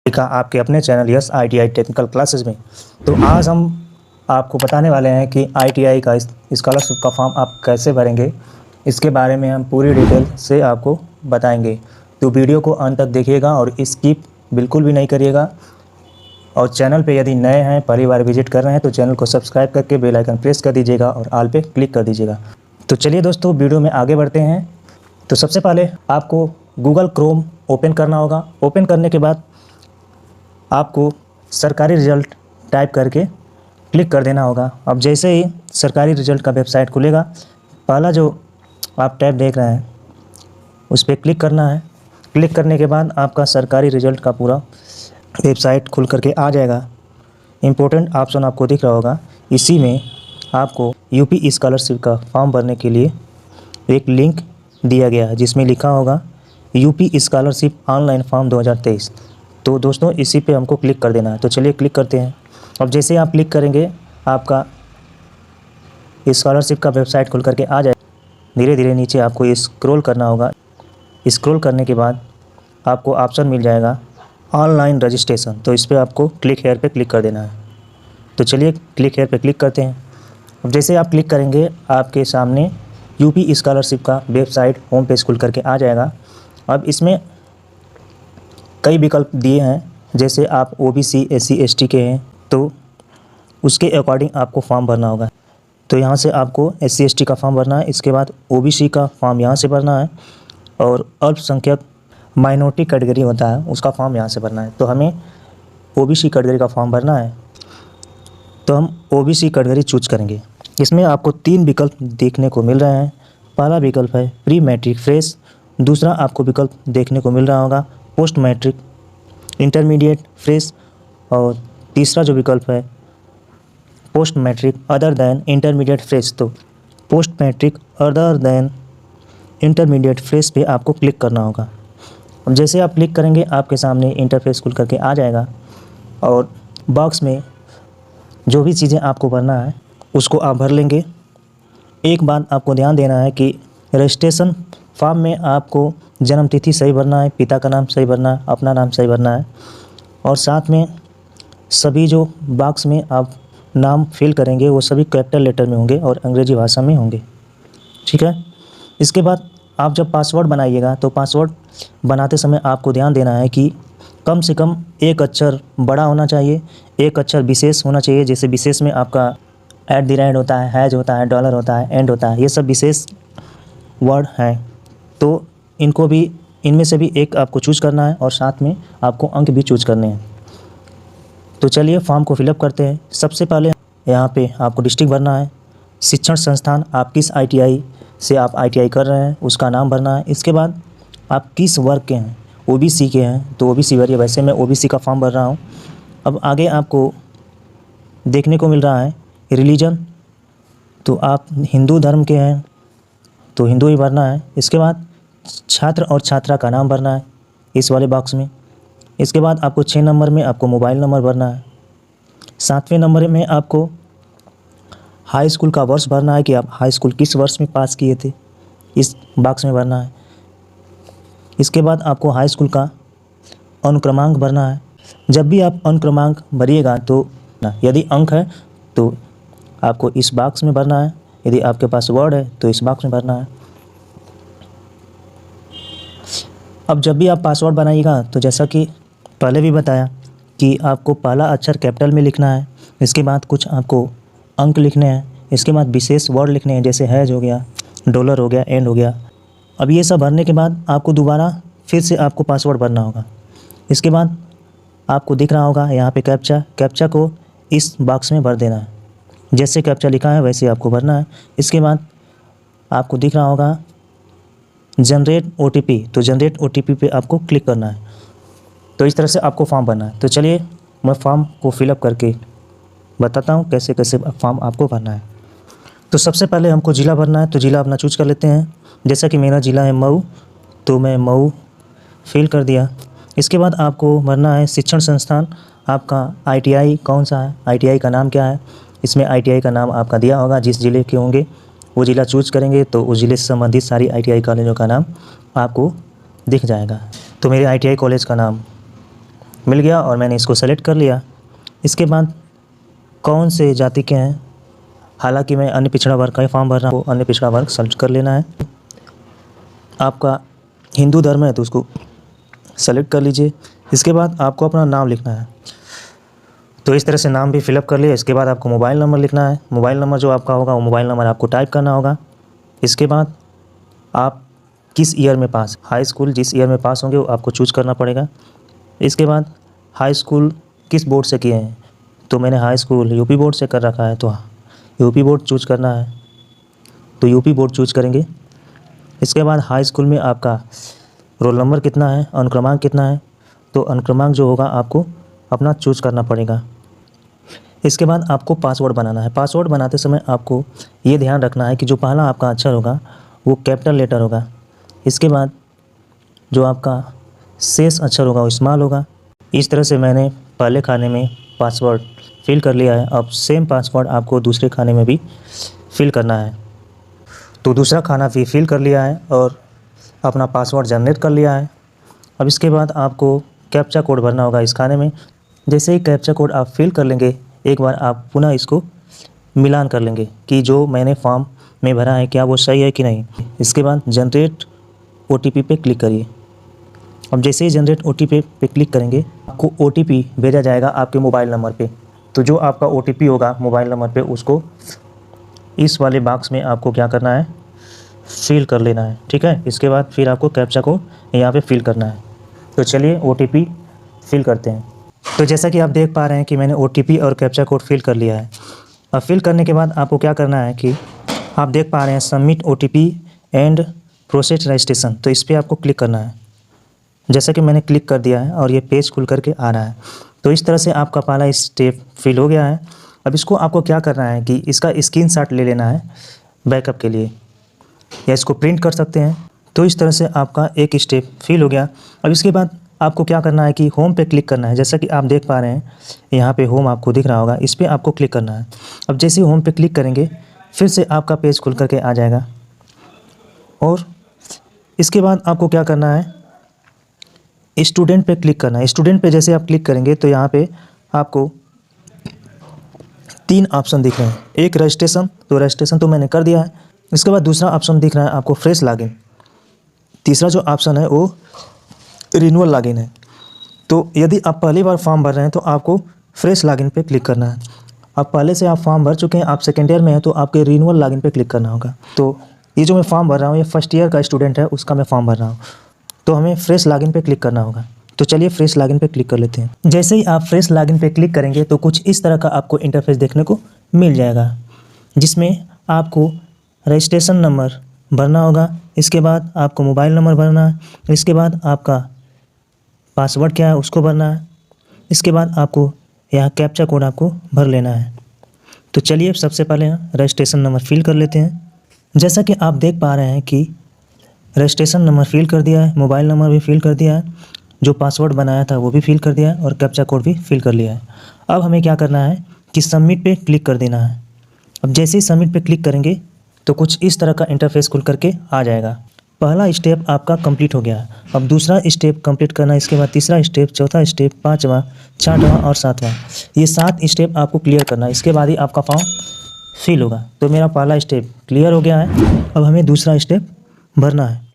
देखा आपके अपने channel yes ITI technical classes में। तो आज हम आपको बताने वाले हैं कि ITI का स्कॉलरशिप का फॉर्म आप कैसे भरेंगे। इसके बारे में हम पूरी डिटेल से आपको बताएंगे, तो वीडियो को अंत तक देखिएगा और स्किप बिल्कुल भी नहीं करिएगा। और चैनल पे यदि नए हैं, पहली बार विजिट कर रहे हैं, तो चैनल को सब्सक्राइब करके बेल आइकन प्रेस कर दीजिएगा और ऑल पे क्लिक कर दीजिएगा। तो चलिए दोस्तों, वीडियो में आगे बढ़ते हैं। तो सबसे पहले आपको गूगल क्रोम ओपन करना होगा। ओपन करने के बाद आपको सरकारी रिज़ल्ट टाइप करके क्लिक कर देना होगा। अब जैसे ही सरकारी रिज़ल्ट का वेबसाइट खुलेगा, पहला जो आप टैब देख रहे हैं उस पर क्लिक करना है। क्लिक करने के बाद आपका सरकारी रिज़ल्ट का पूरा वेबसाइट खुल करके आ जाएगा। इम्पोर्टेंट ऑप्शन आपको दिख रहा होगा, इसी में आपको यूपी स्कॉलरशिप का फॉर्म भरने के लिए एक लिंक दिया गया है जिसमें लिखा होगा यूपी स्कॉलरशिप ऑनलाइन फॉर्म 2023। तो दोस्तों इसी पे हमको क्लिक कर देना है। तो चलिए क्लिक करते हैं। अब जैसे आप क्लिक करेंगे, आपका स्कॉलरशिप का वेबसाइट खुल करके आ जाए। धीरे धीरे नीचे आपको स्क्रॉल करना होगा। स्क्रॉल करने के बाद आपको ऑप्शन मिल जाएगा ऑनलाइन रजिस्ट्रेशन। तो इस पर आपको क्लिक हेयर पे क्लिक कर देना है। तो चलिए क्लिक हेयर पे क्लिक करते हैं। अब जैसे आप क्लिक करेंगे, आपके सामने यूपी स्कॉलरशिप का वेबसाइट होम पेज खुल करके आ जाएगा। अब इसमें कई विकल्प दिए हैं, जैसे आप OBC SC ST के हैं तो उसके अकॉर्डिंग आपको फॉर्म भरना होगा। तो यहाँ से आपको SC ST का फॉर्म भरना है। इसके बाद OBC का फॉर्म यहाँ से भरना है, और अल्पसंख्यक माइनॉरिटी कैटेगरी होता है उसका फॉर्म यहाँ से भरना है। तो हमें OBC कैटेगरी का फॉर्म भरना है, तो हम OBC कैटेगरी चूज करेंगे। इसमें आपको 3 विकल्प देखने को मिल रहे हैं। पहला विकल्प है प्री मैट्रिक फ्रेश, दूसरा आपको विकल्प देखने को मिल रहा होगा पोस्ट मैट्रिक इंटरमीडिएट फ्रेश, और तीसरा जो विकल्प है post matric other than intermediate fresh. तो post matric other than intermediate fresh पे आपको क्लिक करना होगा। अब जैसे आप क्लिक करेंगे, आपके सामने इंटरफेस खुल करके आ जाएगा, और बॉक्स में जो भी चीज़ें आपको भरना है उसको आप भर लेंगे। एक बात आपको ध्यान देना है कि रजिस्ट्रेशन फॉर्म में आपको जन्म तिथि सही भरना है, पिता का नाम सही भरना है, अपना नाम सही भरना है, और साथ में सभी जो बॉक्स में आप नाम फिल करेंगे वो सभी कैपिटल लेटर में होंगे और अंग्रेजी भाषा में होंगे। ठीक है। इसके बाद आप जब पासवर्ड बनाइएगा, तो पासवर्ड बनाते समय आपको ध्यान देना है कि कम से कम एक अक्षर बड़ा होना चाहिए, एक अक्षर विशेष होना चाहिए। जैसे विशेष में आपका @ होता है, हैज होता है, डॉलर होता है, एंड होता है, ये सब विशेष वर्ड हैं। तो इनको भी, इनमें से भी एक आपको चूज करना है, और साथ में आपको अंक भी चूज करने हैं। तो चलिए फॉर्म को फिलअप करते हैं। सबसे पहले यहाँ पे आपको डिस्ट्रिक्ट भरना है, शिक्षण संस्थान आप किस ITI से आप ITI कर रहे हैं उसका नाम भरना है। इसके बाद आप किस वर्ग के हैं, OBC के हैं तो OBC भरिए। वैसे मैं OBC का फॉर्म भर रहा हूँ। अब आगे आपको देखने को मिल रहा है रिलीजन, तो आप हिंदू धर्म के हैं तो हिंदू ही भरना है। इसके बाद छात्र और छात्रा का नाम भरना है इस वाले बॉक्स में। इसके बाद आपको 6 नंबर में आपको मोबाइल नंबर भरना है। 7वें नंबर में आपको हाई स्कूल का वर्ष भरना है कि आप हाई स्कूल किस वर्ष में पास किए थे, इस बॉक्स में भरना है। इसके बाद आपको हाई स्कूल का अनुक्रमांक भरना है। जब भी आप अनुक्रमांक भरिएगा तो यदि अंक है तो आपको इस बॉक्स में भरना है, यदि आपके पास वर्ड है तो इस बॉक्स में भरना है। अब जब भी आप पासवर्ड बनाइएगा, तो जैसा कि पहले भी बताया कि आपको पहला अक्षर कैपिटल में लिखना है। इसके बाद कुछ आपको अंक लिखने हैं। इसके बाद विशेष वर्ड लिखने हैं, जैसे हैज हो गया, डॉलर हो गया, एंड हो गया। अब ये सब भरने के बाद आपको दोबारा फिर से आपको पासवर्ड भरना होगा। इसके बाद आपको दिख रहा होगा यहाँ पे कैप्चा को इस बॉक्स में भर देना है। जैसे कैप्चा लिखा है वैसे आपको भरना है। इसके बाद आपको दिख रहा होगा जनरेट OTP, तो जनरेट OTP पे आपको क्लिक करना है। तो इस तरह से आपको फॉर्म भरना है। तो चलिए मैं फॉर्म को फिलअप करके बताता हूँ कैसे कैसे फॉर्म आपको भरना है। तो सबसे पहले हमको ज़िला भरना है, तो ज़िला अपना चूज कर लेते हैं। जैसा कि मेरा ज़िला है मऊ, तो मैं मऊ फिल कर दिया। इसके बाद आपको भरना है शिक्षण संस्थान, आपका ITI कौन सा है, ITI का नाम क्या है। इसमें ITI का नाम आपका दिया होगा, जिस ज़िले के होंगे वो ज़िला चूज करेंगे तो उस ज़िले से संबंधित सारी ITI कॉलेजों का नाम आपको दिख जाएगा। तो मेरे ITI कॉलेज का नाम मिल गया और मैंने इसको सेलेक्ट कर लिया। इसके बाद कौन से जाति के हैं, हालांकि मैं अन्य पिछड़ा वर्ग का फॉर्म भर रहा हूँ, अन्य पिछड़ा वर्ग सेलेक्ट कर लेना है। आपका हिंदू धर्म है तो उसको सेलेक्ट कर लीजिए। इसके बाद आपको अपना नाम लिखना है, तो इस तरह से नाम भी फिलअप कर लिया। इसके बाद आपको मोबाइल नंबर लिखना है। मोबाइल नंबर जो आपका होगा वो मोबाइल नंबर आपको टाइप करना होगा। इसके बाद आप किस ईयर में पास, हाई स्कूल जिस ईयर में पास होंगे वो आपको चूज करना पड़ेगा। इसके बाद हाई स्कूल किस बोर्ड से किए हैं, तो मैंने हाई स्कूल यूपी बोर्ड से कर रखा है, तो यूपी बोर्ड चूज करना है, तो यूपी बोर्ड चूज करेंगे। इसके बाद हाई स्कूल में आपका रोल नंबर कितना है, अनुक्रमांक कितना है, तो अनुक्रमांक जो होगा आपको अपना चूज करना पड़ेगा। इसके बाद आपको पासवर्ड बनाना है। पासवर्ड बनाते समय आपको ये ध्यान रखना है कि जो पहला आपका अक्षर होगा वो कैपिटल लेटर होगा। इसके बाद जो आपका शेष अक्षर होगा वो स्मॉल होगा। इस तरह से मैंने पहले खाने में पासवर्ड फिल कर लिया है। अब सेम पासवर्ड आपको दूसरे खाने में भी फिल करना है। तो दूसरा खाना भी फिल कर लिया है और अपना पासवर्ड जनरेट कर लिया है। अब इसके बाद आपको कैप्चा कोड भरना होगा इस खाने में। जैसे ही कैप्चा कोड आप फिल कर लेंगे, एक बार आप पुनः इसको मिलान कर लेंगे कि जो मैंने फॉर्म में भरा है क्या वो सही है कि नहीं। इसके बाद जनरेट OTP पे क्लिक करिए। अब जैसे ही जनरेट OTP पे क्लिक करेंगे आपको OTP भेजा जाएगा आपके मोबाइल नंबर पे। तो जो आपका OTP होगा मोबाइल नंबर पे उसको इस वाले बॉक्स में आपको क्या करना है, फिल कर लेना है। ठीक है, इसके बाद फिर आपको कैप्चा कोड यहाँ पे फिल करना है। तो चलिए OTP फिल करते हैं। तो जैसा कि आप देख पा रहे हैं कि मैंने OTP और कैप्चा कोड फिल कर लिया है। अब फिल करने के बाद आपको क्या करना है कि आप देख पा रहे हैं submit OTP and process registration, तो इस पर आपको क्लिक करना है। जैसा कि मैंने क्लिक कर दिया है और ये पेज खुल करके आ रहा है। तो इस तरह से आपका पहला स्टेप फिल हो गया है। अब इसको आपको क्या करना है कि इसका स्क्रीनशॉट ले लेना है बैकअप के लिए, या इसको प्रिंट कर सकते हैं। तो इस तरह से आपका एक स्टेप फिल हो गया। अब इसके बाद आपको क्या करना है कि होम पे क्लिक करना है। जैसा कि आप देख पा रहे हैं यहाँ पे होम आपको दिख रहा होगा, इस पर आपको क्लिक करना है। अब जैसे ही होम पे क्लिक करेंगे फिर से आपका पेज खुल करके आ जाएगा। और इसके बाद आपको क्या करना है, स्टूडेंट पे क्लिक करना है। स्टूडेंट पे जैसे आप क्लिक करेंगे तो यहाँ पे आपको 3 ऑप्शन दिख रहे हैं। एक रजिस्ट्रेशन, तो रजिस्ट्रेशन तो मैंने कर दिया है। इसके बाद दूसरा ऑप्शन दिख रहा है आपको फ्रेश लॉगिन। तीसरा जो ऑप्शन है वो रिन्यूअल लॉगिन है। तो यदि आप पहली बार फॉर्म भर रहे हैं तो आपको फ्रेश लॉगिन पे क्लिक करना है। अब पहले से आप फॉर्म भर चुके हैं, आप सेकेंड ईयर में हैं, तो आपके रिन्यूअल लॉगिन पे क्लिक करना होगा। तो ये जो मैं फॉर्म भर रहा हूँ ये फर्स्ट ईयर का स्टूडेंट है, उसका मैं फॉर्म भर रहा हूँ, तो हमें फ्रेश लॉगिन पे क्लिक करना होगा। तो चलिए फ्रेश लॉगिन पे क्लिक कर लेते हैं। जैसे ही आप फ्रेश लॉगिन पे क्लिक करेंगे तो कुछ इस तरह का आपको इंटरफेस देखने को मिल जाएगा, जिसमें आपको रजिस्ट्रेशन नंबर भरना होगा। इसके बाद आपको मोबाइल नंबर भरना है। इसके बाद आपका पासवर्ड क्या है उसको भरना है। इसके बाद आपको यहाँ कैप्चा कोड आपको भर लेना है। तो चलिए सबसे पहले यहाँ रजिस्ट्रेशन नंबर फिल कर लेते हैं। जैसा कि आप देख पा रहे हैं कि रजिस्ट्रेशन नंबर फिल कर दिया है, मोबाइल नंबर भी फिल कर दिया है, जो पासवर्ड बनाया था वो भी फिल कर दिया है और कैप्चा कोड भी फिल कर लिया है। अब हमें क्या करना है कि सबमिट पे क्लिक कर देना है। अब जैसे ही सबमिट पे क्लिक करेंगे तो कुछ इस तरह का इंटरफेस खुल करके आ जाएगा। पहला स्टेप आपका कंप्लीट हो गया। अब दूसरा स्टेप कंप्लीट करना, इसके बाद तीसरा स्टेप, चौथा स्टेप, 5वां, 6वां और 7वां, ये 7 स्टेप आपको क्लियर करना है। इसके बाद ही आपका फॉर्म फिल होगा। तो मेरा पहला स्टेप क्लियर हो गया है। अब हमें दूसरा स्टेप भरना है।